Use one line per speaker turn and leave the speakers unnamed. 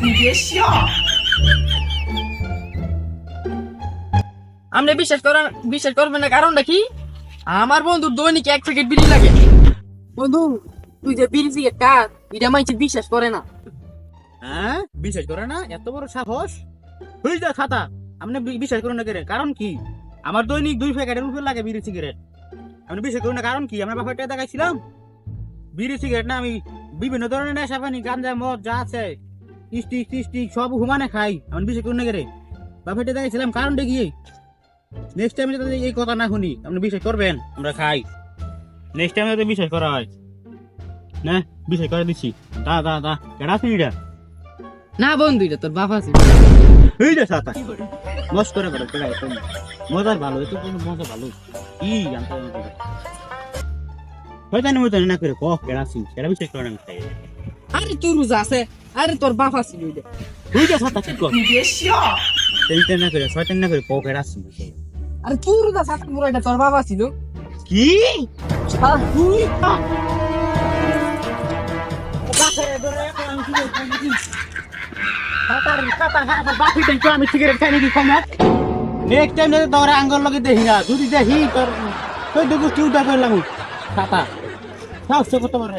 你别笑。
আপনি বিশ্বাস করবেন না কারণটা কি? আমার বন্ধু দৈনিক 1 প্যাকেট বিড়ি লাগে। বন্ধু তুই যে বিড়ি সিগারেট কার এটা মাইছে বিশ্বাস করে না।
হ্যাঁ বিশ্বাস করে না? এত বড় সাহস! হই যা খাতা, আপনি বিশ্বাস করেন না কেন? কারণ কি? আমার দৈনিক 2 প্যাকেটের উপর লাগে বিড়ি সিগারেট। আপনি বিশ্বাস করেন না কারণ কি? আমার বাপের টাকা দেখাইছিলাম বিড়ি সিগারেট না, আমি বিভিন্ন ধরনের নেশা পানি গাঁজা মদ যা আছে স্টিক সব হুমানে খাই। আমি বিশ্বাস করেন না কেন? বাপের টাকা দেখাইছিলাম কারণটা কি? নেক্সট টাইম যদি এই কথা না শুনি আপনি বিশ্বাস করবেন আমরা খাই। নেক্সট টাইম যদি বিশ্বাস করা হয় না, বিশ্বাস করে দিচ্ছি। দা কেডা সিঁড়া
না বন্ধু এটা তোর বাবা ছিল।
এই যে সাতা মস্ত করে করে কেডা একদম মজার ভালো, এত কোনো মজা ভালো কি জানতে হয়তো না করে কহ কেডা সিং সেটা বিশ্বাস করে না।
আরে তোর রোজা আছে, আরে তোর বাবা ছিল এটা।
এই যে সাতা কি কর
你别笑。
টেনশন না করে শয়তান না করে কহ কেডা সিং
আরে তোর রোজা সাথে পুরো এটা তোর বাবা ছিল।
কি তুই আমি সিগারেট খাই নাকি খাই না? নেক্সট টাইম যদি তোর আঙ্গল লগে দেখি না, যদি দেখি তোর তুই দেখু কি উঠা করলাম খাতা সাহস কত বড়